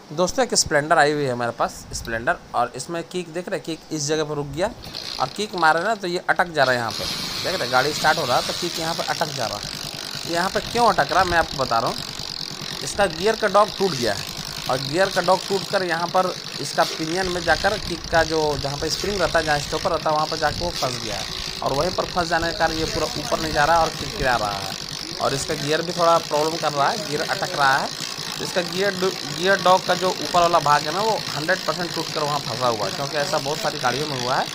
दोस्तों एक स्प्लेंडर आई हुई है मेरे पास स्प्लेंडर, और इसमें किक देख रहे, किक इस जगह पर रुक गया और किक मारे ना तो ये अटक जा रहा है यहाँ पे। देख रहे गाड़ी स्टार्ट हो रहा है तो किक यहाँ पर अटक जा रहा है। यहाँ पे क्यों अटक रहा है मैं आपको बता रहा हूँ। इसका गियर का डॉग टूट गया है और गियर का डॉग टूट कर यहाँ पर इसका पिनियन में जाकर किक का जो जहाँ पर स्प्रिंग रहता है, जहाँ स्टॉपर रहता है, वहाँ पर जाकर वो फंस गया है और वहीं पर फंस जाने के कारण ये पूरा ऊपर नहीं जा रहा है और किक गिरा रहा है। और इसका गियर भी थोड़ा प्रॉब्लम कर रहा है, गियर अटक रहा है। इसका गियर डॉग का जो ऊपर वाला भाग है ना वो 100% टूट कर वहाँ फंसा हुआ है, क्योंकि ऐसा बहुत सारी गाड़ियों में हुआ है।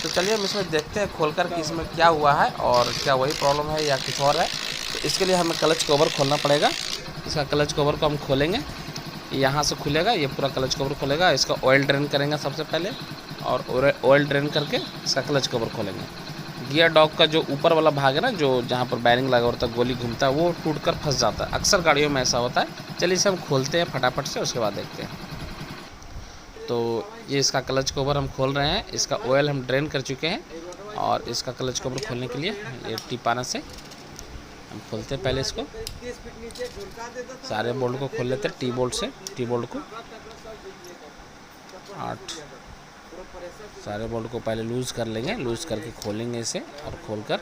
तो चलिए हम इसमें देखते हैं खोल कर कि इसमें क्या हुआ है और क्या वही प्रॉब्लम है या कुछ और है। तो इसके लिए हमें क्लच कवर खोलना पड़ेगा। इसका क्लच कवर को हम खोलेंगे, यहाँ से खुलेगा, ये पूरा क्लच कवर खुलेगा। इसका ऑयल ड्रेन करेंगे सबसे पहले और ऑयल ड्रेन करके इसका क्लच कवर खोलेंगे। गियर डॉग का जो ऊपर वाला भाग है ना, जो जहाँ पर बैरिंग लगा होता है, गोली घूमता है, वो टूटकर फंस जाता है। अक्सर गाड़ियों में ऐसा होता है। चलिए इसे हम खोलते हैं फटाफट से, उसके बाद देखते हैं। तो ये इसका क्लच कवर हम खोल रहे हैं। इसका ऑयल हम ड्रेन कर चुके हैं और इसका क्लच कवर खोलने के लिए ये टिपाना से हम खोलते हैं। पहले इसको सारे बोल्ट को खोल लेते हैं, टी बोल्ट से, टी बोल्ट को 8 सारे बोल्ट को पहले लूज़ कर लेंगे। लूज़ करके खोलेंगे इसे और खोलकर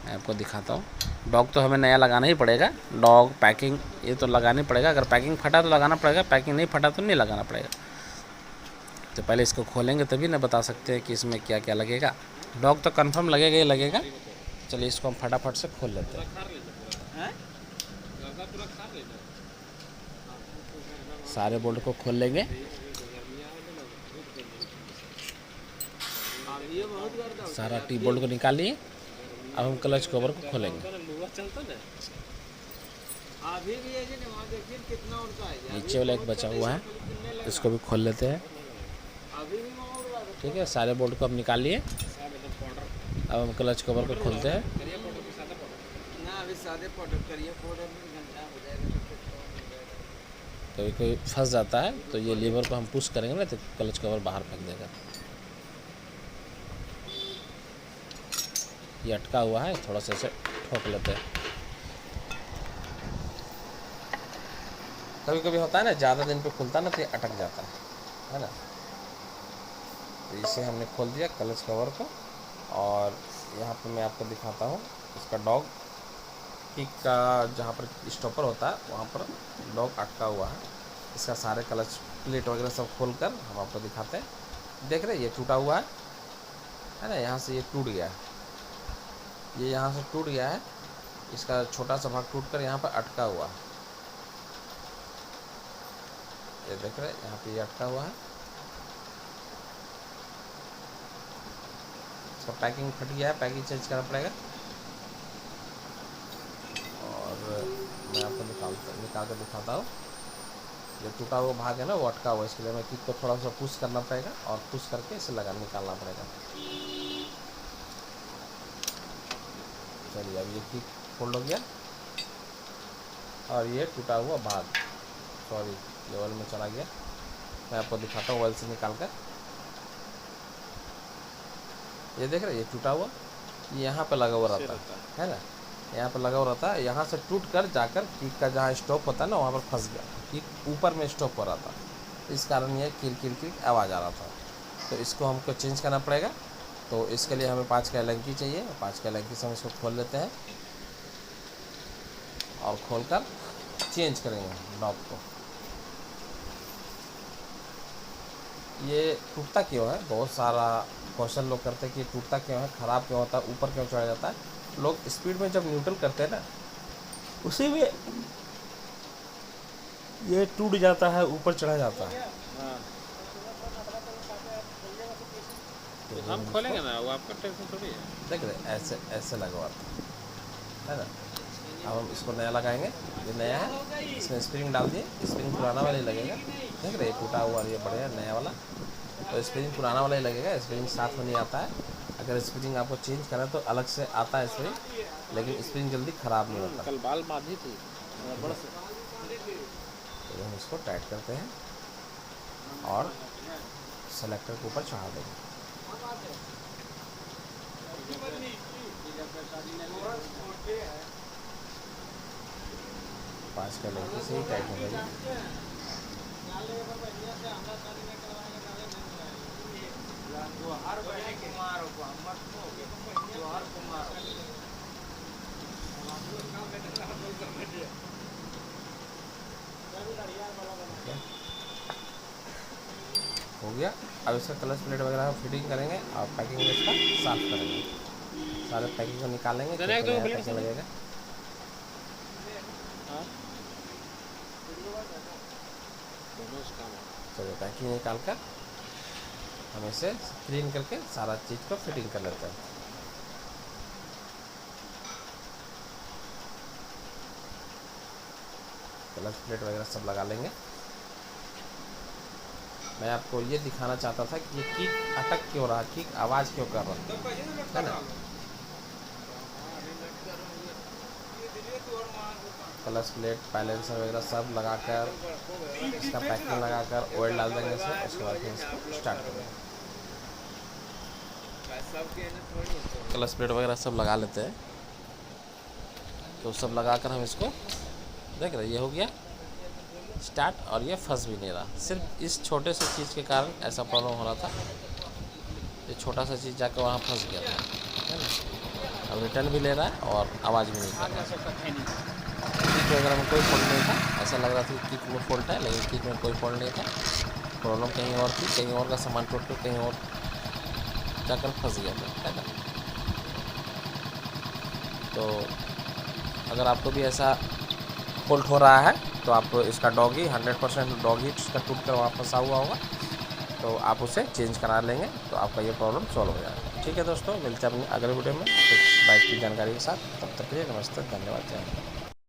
मैं आपको दिखाता हूँ। डॉग तो हमें नया लगाना ही पड़ेगा। डॉग पैकिंग ये तो लगाना ही पड़ेगा। अगर पैकिंग फटा तो लगाना पड़ेगा, पैकिंग नहीं फटा तो नहीं लगाना पड़ेगा। तो पहले इसको खोलेंगे तभी ना बता सकते हैं कि इसमें क्या क्या लगेगा। डॉग तो कंफर्म लगेगा ही लगेगा। चलिए इसको हम फटाफट से खोल लेते हैं। सारे बोल्ट को खोल लेंगे। सारा टी बोल्ट को निकालिए। अब हम क्लच कवर को खोलेंगे। नीचे वाला एक बचा हुआ है, इसको भी खोल लेते हैं। ठीक है, सारे बोल्ट को अब निकालिए। अब हम क्लच कवर को खोलते हैं। कभी कोई फंस जाता है तो ये लीवर को हम पुश करेंगे ना तो क्लच कवर बाहर फेंक देगा। ये अटका हुआ है, थोड़ा सा इसे ठोक लेते हैं। कभी कभी होता है ना, ज़्यादा दिन पे खुलता है ना तो ये अटक जाता है ना। तो इसे हमने खोल दिया क्लच कवर को, और यहाँ पे मैं आपको दिखाता हूँ इसका डॉग किक का जहाँ पर स्टॉपर होता है वहाँ पर डॉग अटका हुआ है। इसका सारे क्लच प्लेट वगैरह सब खोल कर हम आपको दिखाते हैं। देख रहे हैं ये टूटा हुआ है ना, यहाँ से ये टूट गया है, ये यहाँ से टूट गया है। इसका छोटा सा भाग टूट कर यहाँ पर अटका हुआ है। ये देख रहे हैं यहाँ पे ये अटका हुआ है। इसका पैकिंग फट गया है, पैकिंग चेंज करना पड़ेगा। और मैं आपको निकाल कर दिखाता हूँ। ये टूटा हुआ भाग है ना वो अटका हुआ, इसके लिए मैं किक को थोड़ा सा पुश करना पड़ेगा और पुश करके इसे निकालना पड़ेगा। चलिए अब ये किक फोल्ड हो गया और ये टूटा हुआ भाग लेवल में चला गया। मैं आपको दिखाता हूँ ऑयल से निकाल कर। ये देख रहे हैं ये टूटा हुआ, ये यहाँ पे लगा हुआ रहता है ना, यहाँ पे लगा हुआ रहता है। यहाँ से टूट कर जाकर किक का जहाँ स्टॉप होता है ना वहाँ पर फंस गया, किक ऊपर में स्टॉप हो रहा था, इस कारण ये किर आवाज़ आ रहा था। तो इसको हमको चेंज करना पड़ेगा। तो इसके लिए हमें 5 का एलंकी चाहिए। 5 का एलंकी से हम इसको खोल लेते हैं और खोलकर चेंज करेंगे डॉग को। ये टूटता क्यों है, बहुत सारा क्वेश्चन लोग करते हैं कि टूटता क्यों है, ख़राब क्यों होता है, ऊपर क्यों चढ़ जाता है। लोग स्पीड में जब न्यूट्रल करते हैं ना उसी में ये टूट जाता है, ऊपर चढ़ा जाता है। तो हम खोलेंगे ना, वो आपका टेंशन थोड़ी है। देख रहे ऐसे ऐसे लगा हुआ है ना। अब हम इसको नया लगाएंगे, ये नया है, इसमें स्प्रिंग डाल दिए। स्प्रिंग पुराना वाला ही लगेगा। देख रहे टूटा हुआ ये बढ़िया नया वाला, तो स्प्रिंग पुराना वाला ही लगेगा। स्प्रिंग साथ में नहीं आता है। अगर स्प्रिंग आपको चेंज करें तो अलग से आता है स्प्रिंग, लेकिन स्प्रिंग जल्दी ख़राब नहीं होता। कल बाल बांधी थी बड़ा से। तो हम इसको टाइट करते हैं और सेलेक्टर के ऊपर चढ़ा देंगे। पाँच का लड़की से ही टाइट हो गई। हो गया। अब इसका क्लच प्लेट वगैरह फिटिंग करेंगे और पैकिंग में इसका साफ करेंगे। सारे पैकिंग को निकालेंगे, जरा एक दो प्लेट पैकिंग लगेगा। हाँ दोनों उसका है। चलिए पैकिंग निकाल कर हम इसे क्लीन करके सारा चीज़ को फिटिंग कर लेते हैं। क्लच प्लेट वगैरह सब लगा लेंगे। मैं आपको ये दिखाना चाहता था कि ये किक अटक क्यों रहा, किक आवाज़ क्यों कर रहा है ना। क्लच प्लेट बैलेंसर वगैरह सब लगाकर इसका पैकिंग लगाकर ऑयल डाल देंगे इसमें, उसके बाद फिर इसको स्टार्ट करेंगे। क्लच प्लेट वगैरह सब लगा लेते हैं। तो सब लगाकर हम इसको देख रहे, ये हो गया स्टार्ट और ये फंस भी नहीं रहा। सिर्फ इस छोटे से चीज़ के कारण ऐसा प्रॉब्लम हो रहा था। ये छोटा सा चीज़ जाकर वहाँ फंस गया था, है ना। अब रिटर्न भी ले रहा है और आवाज़ भी नहीं कर रहा है। किक वगैरह में कोई फॉल्ट नहीं था। ऐसा लग रहा था कि किक में फॉल्ट है, लेकिन किक में कोई फॉल्ट नहीं था। प्रॉब्लम कहीं और थी, कहीं और का सामान टूट कर कहीं और जाकर फंस गया था, है ना। तो अगर आपको भी ऐसा फॉल्ट हो रहा है तो आप इसका डॉगी 100% डॉगी इसका टूट कर वहाँ फंसा हुआ होगा, तो आप उसे चेंज करा लेंगे तो आपका ये प्रॉब्लम सॉल्व हो जाएगा। ठीक है दोस्तों, मिलते हैं अपने अगले वीडियो में कुछ बाइक की जानकारी के साथ। तब तक के लिए नमस्ते, धन्यवाद, जय हिंद।